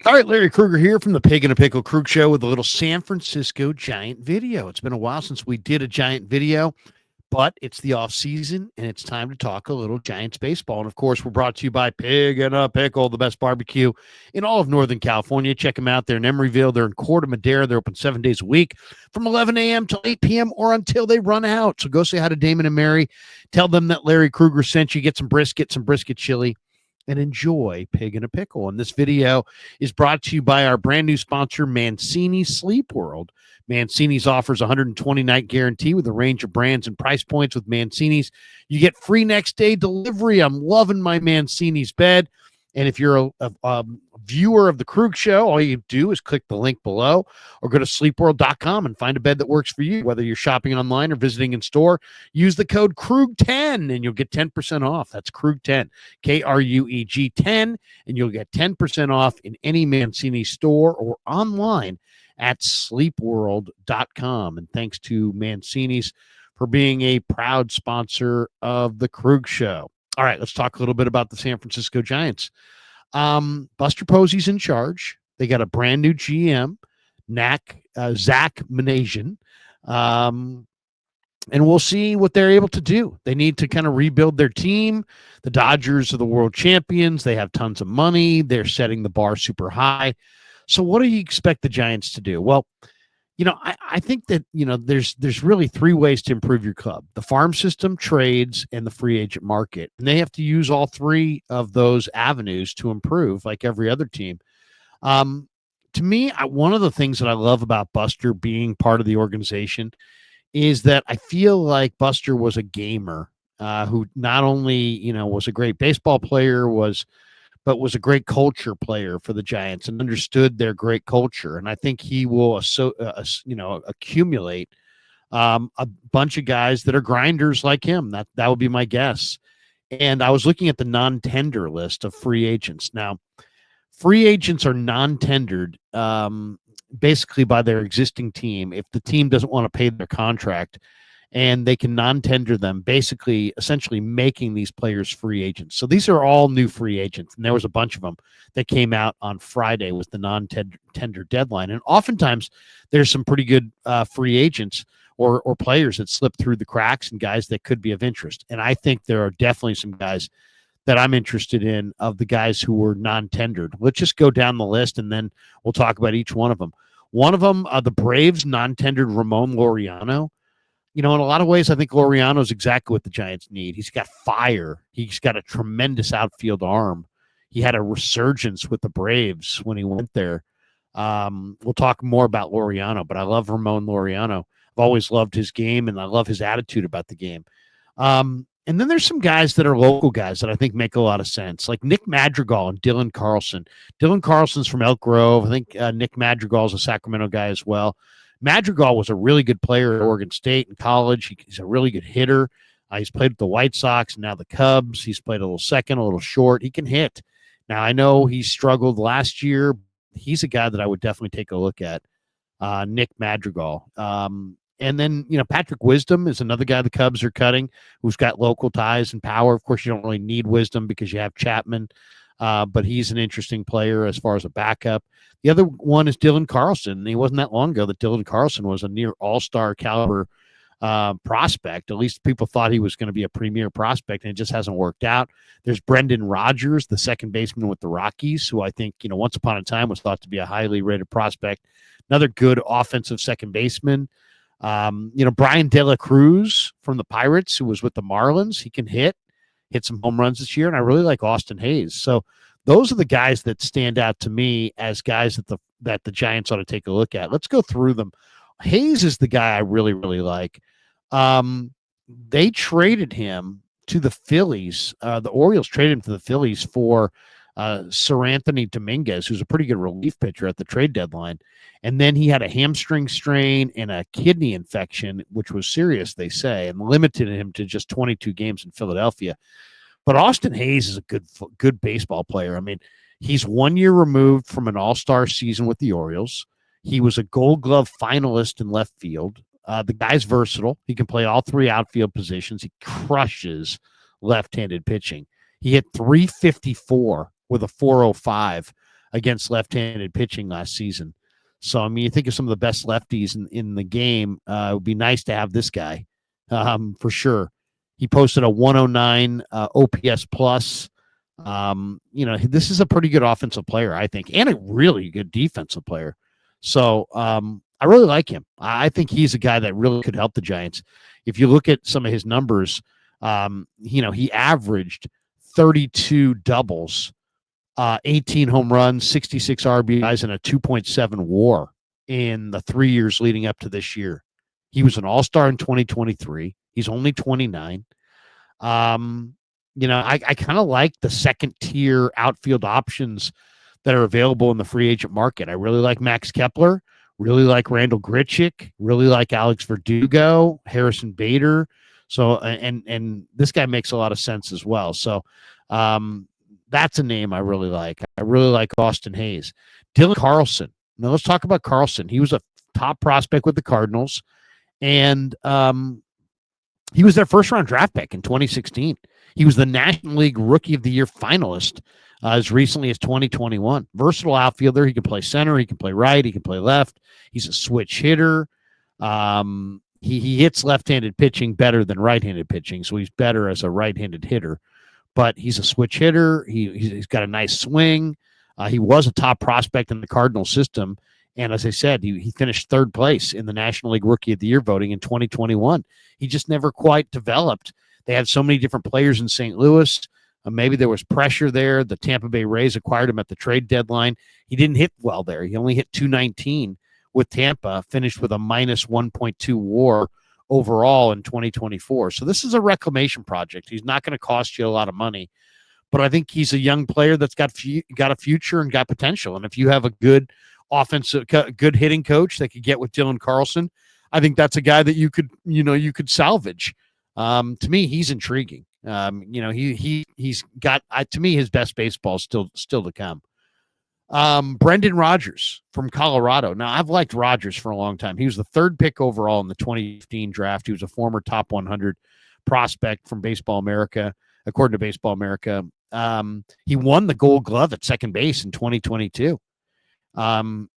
All right, Larry Krueger here from the Pig and a Pickle Krug Show with a little San Francisco Giant video. It's been a while since we did a Giant video, but it's the off season and it's time to talk a little Giants baseball. And of course, we're brought to you by Pig and a Pickle, the best barbecue in all of Northern California. Check them out. They're in Emeryville. They're in Corte Madera. They're open 7 days a week from 11 a.m. till 8 p.m. or until they run out. So go say hi to Damon and Mary. Tell them that Larry Krueger sent you. Get some brisket chili, and enjoy Pig and a Pickle. And this video is brought to you by our brand new sponsor, Mancini's Sleep World. Mancini's offers 120-night guarantee with a range of brands and price points. With Mancini's, you get free next-day delivery. I'm loving my Mancini's bed. And if you're a viewer of the Krug Show, all you do is click the link below or go to sleepworld.com and find a bed that works for you. Whether you're shopping online or visiting in store, use the code KRUG10 and you'll get 10% off. That's KRUG10, K-R-U-E-G 10, and you'll get 10% off in any Mancini store or online at sleepworld.com. And thanks to Mancini's for being a proud sponsor of the Krug Show. All right, let's talk a little bit about the San Francisco Giants. Buster Posey's in charge. They got a brand new GM, Zach Manasian. And we'll see what they're able to do. They need to kind of rebuild their team. The Dodgers are the world champions. They have tons of money. They're setting the bar super high. So what do you expect the Giants to do? Well, I think that, there's really three ways to improve your club: the farm system, trades, and the free agent market. And they have to use all three of those avenues to improve, like every other team. To me, one of the things that I love about Buster being part of the organization is that I feel like Buster was a gamer who not only, was a great baseball player, but was a great culture player for the Giants and understood their great culture. And I think he will, accumulate a bunch of guys that are grinders like him. That would be my guess. And I was looking at the non-tender list of free agents. Now, free agents are non-tendered basically by their existing team if the team doesn't want to pay their contract, and they can non-tender them, basically essentially making these players free agents. So these are all new free agents, and there was a bunch of them that came out on Friday with the non-tender deadline. And oftentimes there's some pretty good free agents or players that slip through the cracks and guys that could be of interest. And I think there are definitely some guys that I'm interested in of the guys who were non-tendered. Let's just go down the list, and then we'll talk about each one of them. One of them, the Braves non-tendered Ramon Laureano. In a lot of ways, I think Laureano is exactly what the Giants need. He's got fire. He's got a tremendous outfield arm. He had a resurgence with the Braves when he went there. We'll talk more about Laureano, but I love Ramon Laureano. I've always loved his game, and I love his attitude about the game. And then there's some guys that are local guys that I think make a lot of sense, like Nick Madrigal and Dylan Carlson. Dylan Carlson's from Elk Grove. I think Nick Madrigal is a Sacramento guy as well. Madrigal was a really good player at Oregon State in college. He's a really good hitter. He's played with the White Sox and now the Cubs. He's played a little second, a little short. He can hit. Now, I know he struggled last year. He's a guy that I would definitely take a look at, Nick Madrigal. And then, Patrick Wisdom is another guy the Cubs are cutting who's got local ties and power. Of course, you don't really need Wisdom because you have Chapman, but he's an interesting player as far as a backup. The other one is Dylan Carlson. It wasn't that long ago that Dylan Carlson was a near all-star caliber prospect. At least people thought he was going to be a premier prospect, and it just hasn't worked out. There's Brendan Rodgers, the second baseman with the Rockies, who I think, once upon a time was thought to be a highly rated prospect. Another good offensive second baseman. Brian De La Cruz from the Pirates, who was with the Marlins. He can hit some home runs this year, and I really like Austin Hayes. So those are the guys that stand out to me as guys that the Giants ought to take a look at. Let's go through them. Hayes is the guy I really, really like. They traded him to the Phillies. The Orioles traded him to the Phillies for Sir Anthony Dominguez, who's a pretty good relief pitcher at the trade deadline. And then he had a hamstring strain and a kidney infection, which was serious, they say, and limited him to just 22 games in Philadelphia. But Austin Hayes is a good baseball player. I mean, he's 1 year removed from an all-star season with the Orioles. He was a Gold Glove finalist in left field. The guy's versatile. He can play all three outfield positions. He crushes left-handed pitching. He hit 354 with a 405 against left-handed pitching last season. So, I mean, you think of some of the best lefties in the game. It would be nice to have this guy for sure. He posted a 109 OPS plus. This is a pretty good offensive player, I think, and a really good defensive player. So I really like him. I think he's a guy that really could help the Giants. If you look at some of his numbers, he averaged 32 doubles, 18 home runs, 66 RBIs, and a 2.7 WAR in the 3 years leading up to this year. He was an all-star in 2023. He's only 29. I kind of like the second-tier outfield options that are available in the free agent market. I really like Max Kepler, really like Randall Grichuk, really like Alex Verdugo, Harrison Bader. So, and this guy makes a lot of sense as well. So, that's a name I really like. I really like Austin Hayes. Dylan Carlson. Now, let's talk about Carlson. He was a top prospect with the Cardinals, and he was their first-round draft pick in 2016. He was the National League Rookie of the Year finalist as recently as 2021. Versatile outfielder. He can play center. He can play right. He can play left. He's a switch hitter. He hits left-handed pitching better than right-handed pitching, so he's better as a right-handed hitter. But he's a switch hitter. He's got a nice swing. He was a top prospect in the Cardinal system. And as I said, he finished third place in the National League Rookie of the Year voting in 2021. He just never quite developed. They had so many different players in St. Louis. Maybe there was pressure there. The Tampa Bay Rays acquired him at the trade deadline. He didn't hit well there. He only hit 219 with Tampa, finished with a minus 1.2 WAR overall in 2024. So this is a reclamation project. He's not going to cost you a lot of money, but I think he's a young player that's got a future and got potential. And if you have a good good hitting coach that could get with Dylan Carlson, I think that's a guy that you could salvage. To me, he's intriguing. He's got to me his best baseball still to come. Brendan Rodgers from Colorado. Now, I've liked Rodgers for a long time. He was the third pick overall in the 2015 draft. He was a former top 100 prospect from Baseball America, according to Baseball America. He won the Gold Glove at second base in 2022. Then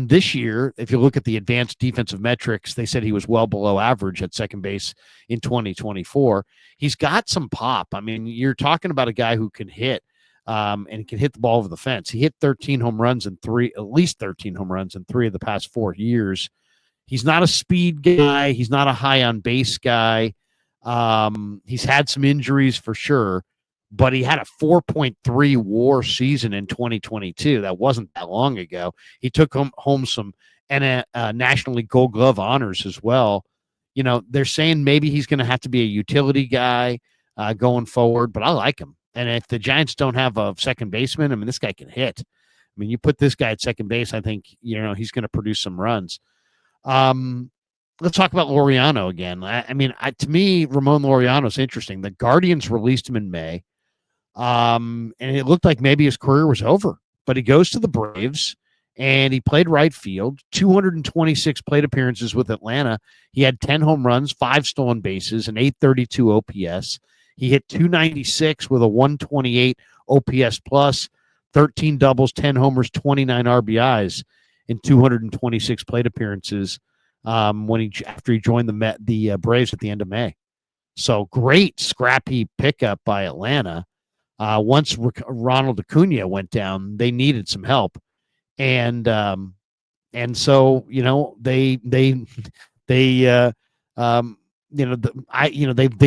this year, if you look at the advanced defensive metrics, they said he was well below average at second base in 2024. He's got some pop. I mean, you're talking about a guy who can hit, and can hit the ball over the fence. He hit 13 home runs in at least 13 home runs in 3 of the past 4 years. He's not a speed guy. He's not a high on base guy. He's had some injuries for sure, but he had a 4.3 WAR season in 2022. That wasn't that long ago. He took home some National League Gold Glove honors as well. They're saying maybe he's going to have to be a utility guy going forward, but I like him. And if the Giants don't have a second baseman, I mean, this guy can hit. I mean, you put this guy at second base, I think, he's going to produce some runs. Let's talk about Laureano again. To me, Ramon Laureano is interesting. The Guardians released him in May. And it looked like maybe his career was over, but he goes to the Braves and he played right field, 226 plate appearances with Atlanta. He had 10 home runs, 5 stolen bases, and 832 OPS. He hit 296 with a 128 OPS plus, 13 doubles, 10 homers, 29 RBIs in 226 plate appearances after he joined the Braves at the end of May. So great scrappy pickup by Atlanta. Once Ronald Acuna went down, they needed some help, and so they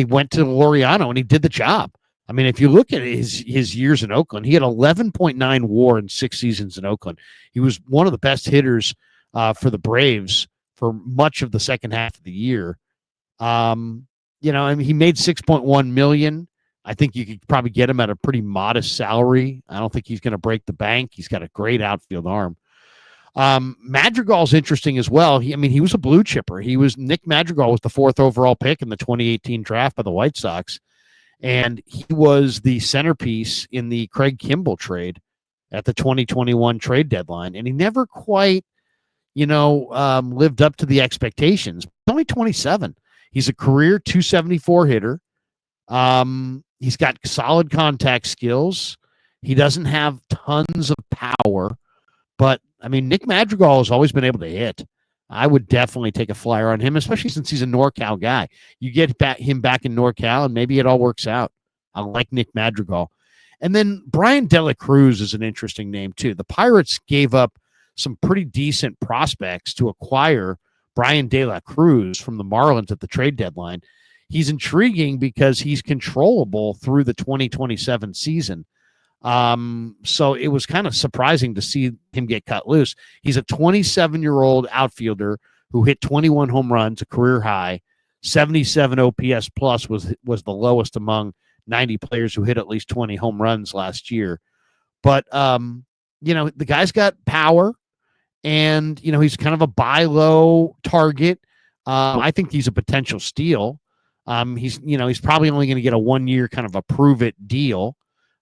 went to Laureano and he did the job. I mean, if you look at his years in Oakland, he had 11.9 WAR in 6 seasons in Oakland. He was one of the best hitters for the Braves for much of the second half of the year. He made $6.1 million. I think you could probably get him at a pretty modest salary. I don't think he's going to break the bank. He's got a great outfield arm. Madrigal's interesting as well. He was a blue chipper. Nick Madrigal was the 4th overall pick in the 2018 draft by the White Sox, and he was the centerpiece in the Craig Kimbrel trade at the 2021 trade deadline, and he never quite, lived up to the expectations. He's only 27. He's a career 274 hitter. He's got solid contact skills. He doesn't have tons of power, but I mean, Nick Madrigal has always been able to hit. I would definitely take a flyer on him, especially since he's a NorCal guy. You get him back in NorCal, and maybe it all works out. I like Nick Madrigal. And then Brian De La Cruz is an interesting name, too. The Pirates gave up some pretty decent prospects to acquire Brian De La Cruz from the Marlins at the trade deadline. He's intriguing because he's controllable through the 2027 season. So it was kind of surprising to see him get cut loose. He's a 27-year-old outfielder who hit 21 home runs, a career high. 77 OPS plus was the lowest among 90 players who hit at least 20 home runs last year. But the guy's got power, and he's kind of a buy low target. I think he's a potential steal. He's probably only going to get a 1-year kind of a prove it deal.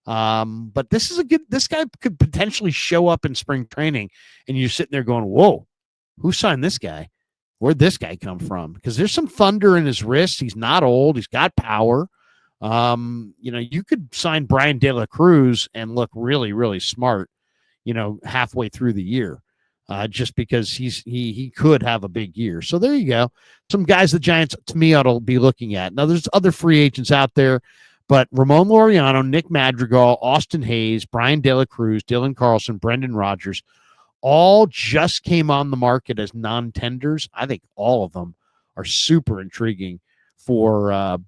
But this guy could potentially show up in spring training, and you're sitting there going, whoa, who signed this guy? Where'd this guy come from? Because there's some thunder in his wrist. He's not old. He's got power. You could sign Brian De La Cruz and look really, really smart, halfway through the year, just because he could have a big year. So there you go. Some guys the Giants, to me, ought to be looking at. Now, there's other free agents out there, but Ramon Laureano, Nick Madrigal, Austin Hayes, Brian De La Cruz, Dylan Carlson, Brendan Rodgers, all just came on the market as non-tenders. I think all of them are super intriguing for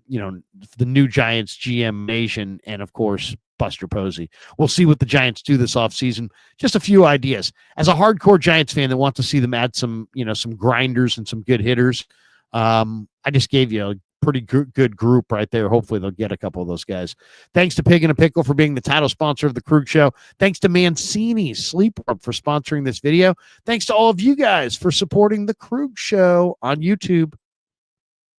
the new Giants GM Nation, and of course Buster Posey. We'll see what the Giants do this offseason. Just a few ideas. As a hardcore Giants fan that wants to see them add some grinders and some good hitters, I just gave you a pretty good group right there. Hopefully they'll get a couple of those guys. Thanks to Pig and a Pickle for being the title sponsor of the Krug Show. Thanks to Mancini's Sleep Rub for sponsoring this video. Thanks to all of you guys for supporting the Krug Show on YouTube.